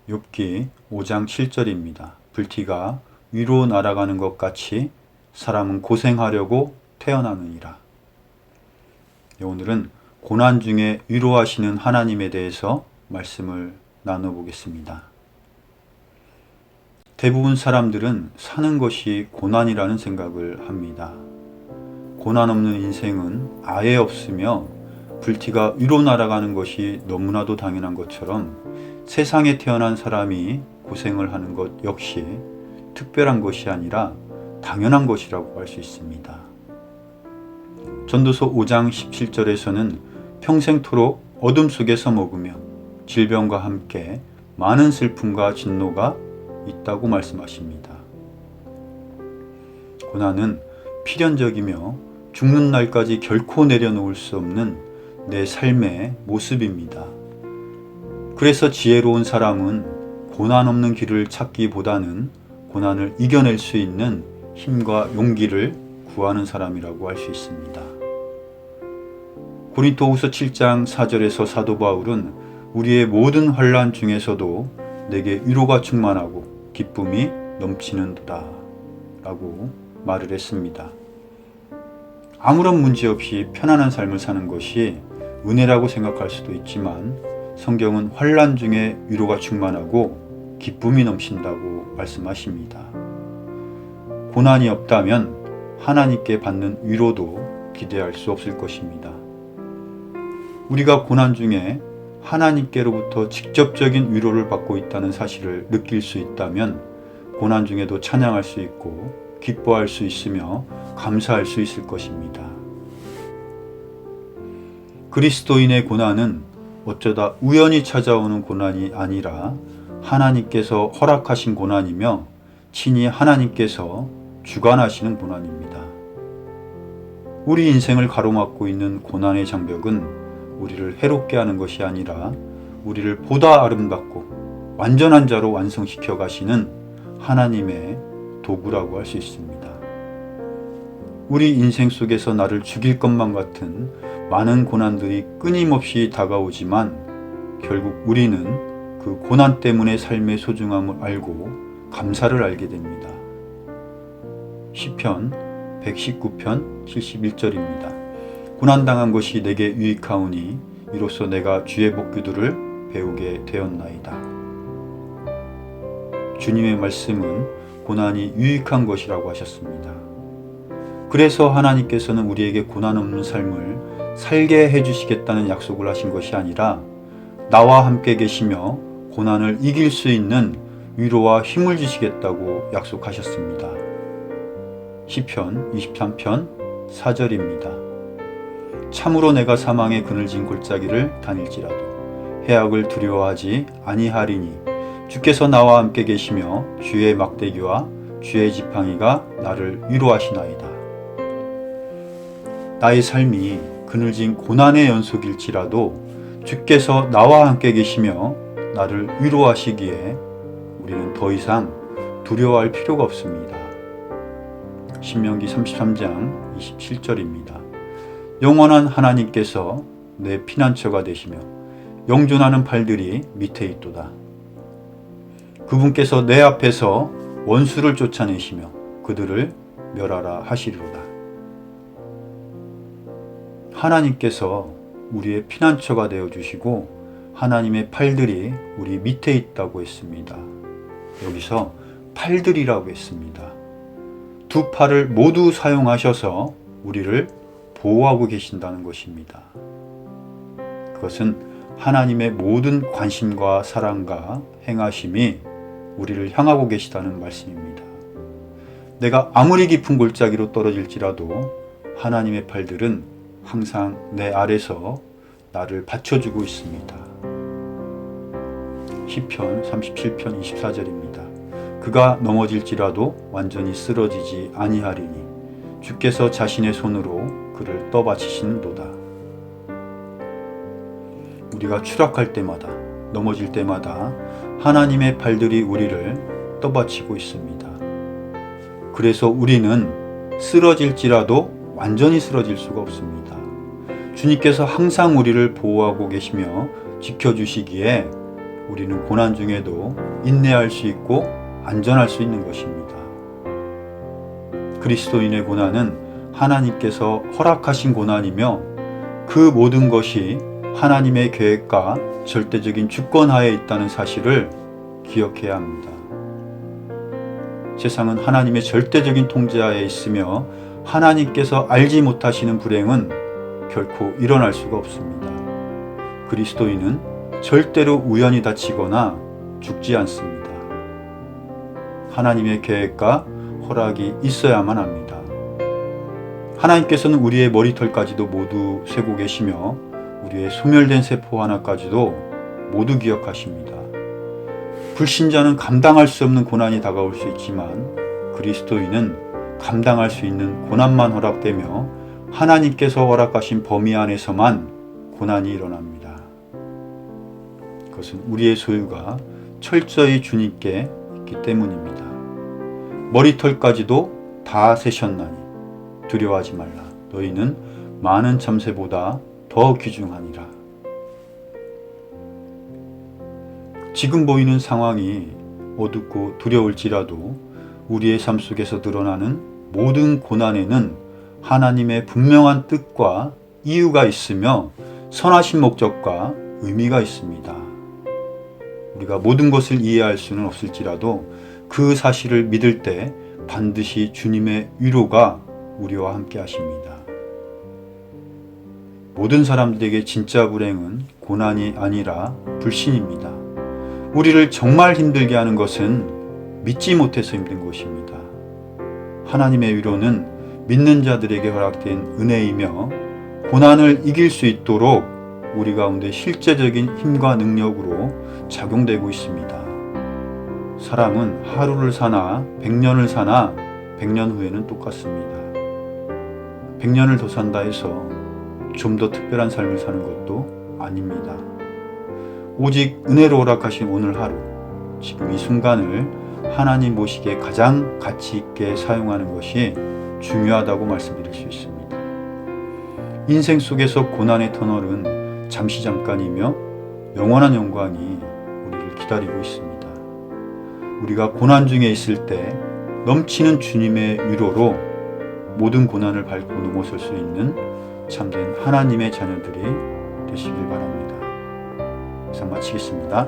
욥기 5장 7절입니다. 불티가 위로 날아가는 것 같이 사람은 고생하려고 태어나느니라. 오늘은 고난 중에 위로하시는 하나님에 대해서 말씀을 나눠보겠습니다. 대부분 사람들은 사는 것이 고난이라는 생각을 합니다. 고난 없는 인생은 아예 없으며 불티가 위로 날아가는 것이 너무나도 당연한 것처럼 세상에 태어난 사람이 고생을 하는 것 역시 특별한 것이 아니라 당연한 것이라고 할 수 있습니다. 전도서 5장 17절에서는 평생토록 어둠 속에서 먹으며 질병과 함께 많은 슬픔과 진노가 있다고 말씀하십니다. 고난은 필연적이며 죽는 날까지 결코 내려놓을 수 없는 내 삶의 모습입니다. 그래서 지혜로운 사람은 고난 없는 길을 찾기보다는 고난을 이겨낼 수 있는 힘과 용기를 구하는 사람이라고 할 수 있습니다. 고린도후서 7장 4절에서 사도 바울은 우리의 모든 환난 중에서도 내게 위로가 충만하고 기쁨이 넘치는도다 라고 말을 했습니다. 아무런 문제 없이 편안한 삶을 사는 것이 은혜라고 생각할 수도 있지만 성경은 환난 중에 위로가 충만하고 기쁨이 넘친다고 말씀하십니다. 고난이 없다면 하나님께 받는 위로도 기대할 수 없을 것입니다. 우리가 고난 중에 하나님께로부터 직접적인 위로를 받고 있다는 사실을 느낄 수 있다면 고난 중에도 찬양할 수 있고 기뻐할 수 있으며 감사할 수 있을 것입니다. 그리스도인의 고난은 어쩌다 우연히 찾아오는 고난이 아니라 하나님께서 허락하신 고난이며 친히 하나님께서 주관하시는 고난입니다. 우리 인생을 가로막고 있는 고난의 장벽은 우리를 해롭게 하는 것이 아니라 우리를 보다 아름답고 완전한 자로 완성시켜 가시는 하나님의 도구라고 할 수 있습니다. 우리 인생 속에서 나를 죽일 것만 같은 많은 고난들이 끊임없이 다가오지만 결국 우리는 그 고난 때문에 삶의 소중함을 알고 감사를 알게 됩니다. 시편 119편 71절입니다. 고난당한 것이 내게 유익하오니 이로써 내가 주의 법규들을 배우게 되었나이다. 주님의 말씀은 고난이 유익한 것이라고 하셨습니다. 그래서 하나님께서는 우리에게 고난 없는 삶을 살게 해주시겠다는 약속을 하신 것이 아니라 나와 함께 계시며 고난을 이길 수 있는 위로와 힘을 주시겠다고 약속하셨습니다. 시편 23편 4절입니다. 참으로 내가 사망의 그늘진 골짜기를 다닐지라도 해악을 두려워하지 아니하리니 주께서 나와 함께 계시며 주의 막대기와 주의 지팡이가 나를 위로하시나이다. 나의 삶이 그늘진 고난의 연속일지라도 주께서 나와 함께 계시며 나를 위로하시기에 우리는 더 이상 두려워할 필요가 없습니다. 신명기 33장 27절입니다. 영원한 하나님께서 내 피난처가 되시며 영존하는 팔들이 밑에 있도다. 그분께서 내 앞에서 원수를 쫓아내시며 그들을 멸하라 하시리로다. 하나님께서 우리의 피난처가 되어주시고 하나님의 팔들이 우리 밑에 있다고 했습니다. 여기서 팔들이라고 했습니다. 두 팔을 모두 사용하셔서 우리를 보호하고 계신다는 것입니다. 그것은 하나님의 모든 관심과 사랑과 행하심이 우리를 향하고 계시다는 말씀입니다. 내가 아무리 깊은 골짜기로 떨어질지라도 하나님의 팔들은 항상 내 아래서 나를 받쳐주고 있습니다. 시편 37편 24절입니다. 그가 넘어질지라도 완전히 쓰러지지 아니하리니 주께서 자신의 손으로 그를 떠받치시는도다. 우리가 추락할 때마다 넘어질 때마다 하나님의 팔들이 우리를 떠받치고 있습니다. 그래서 우리는 쓰러질지라도 완전히 쓰러질 수가 없습니다. 주님께서 항상 우리를 보호하고 계시며 지켜주시기에 우리는 고난 중에도 인내할 수 있고 안전할 수 있는 것입니다. 그리스도인의 고난은 하나님께서 허락하신 고난이며 그 모든 것이 하나님의 계획과 절대적인 주권하에 있다는 사실을 기억해야 합니다. 세상은 하나님의 절대적인 통제하에 있으며 하나님께서 알지 못하시는 불행은 결코 일어날 수가 없습니다. 그리스도인은 절대로 우연히 다치거나 죽지 않습니다. 하나님의 계획과 허락이 있어야만 합니다. 하나님께서는 우리의 머리털까지도 모두 세고 계시며 우리의 소멸된 세포 하나까지도 모두 기억하십니다. 불신자는 감당할 수 없는 고난이 다가올 수 있지만 그리스도인은 감당할 수 있는 고난만 허락되며 하나님께서 허락하신 범위 안에서만 고난이 일어납니다. 그것은 우리의 소유가 철저히 주님께 있기 때문입니다. 머리털까지도 다 세셨나니 두려워하지 말라. 너희는 많은 참새보다 더 귀중하니라. 지금 보이는 상황이 어둡고 두려울지라도 우리의 삶 속에서 드러나는 모든 고난에는 하나님의 분명한 뜻과 이유가 있으며 선하신 목적과 의미가 있습니다. 우리가 모든 것을 이해할 수는 없을지라도 그 사실을 믿을 때 반드시 주님의 위로가 우리와 함께 하십니다. 모든 사람들에게 진짜 불행은 고난이 아니라 불신입니다. 우리를 정말 힘들게 하는 것은 믿지 못해서 힘든 것입니다. 하나님의 위로는 믿는 자들에게 허락된 은혜이며 고난을 이길 수 있도록 우리 가운데 실제적인 힘과 능력으로 작용되고 있습니다. 사람은 하루를 사나 100년을 사나 100년 후에는 똑같습니다. 100년을 더 산다 해서 좀 더 특별한 삶을 사는 것도 아닙니다. 오직 은혜로 허락하신 오늘 하루, 지금 이 순간을 하나님 보시기에 가장 가치 있게 사용하는 것이 중요하다고 말씀드릴 수 있습니다. 인생 속에서 고난의 터널은 잠시 잠깐이며 영원한 영광이 우리를 기다리고 있습니다. 우리가 고난 중에 있을 때 넘치는 주님의 위로로 모든 고난을 밟고 넘어설 수 있는 참된 하나님의 자녀들이 되시길 바랍니다. 이상 마치겠습니다.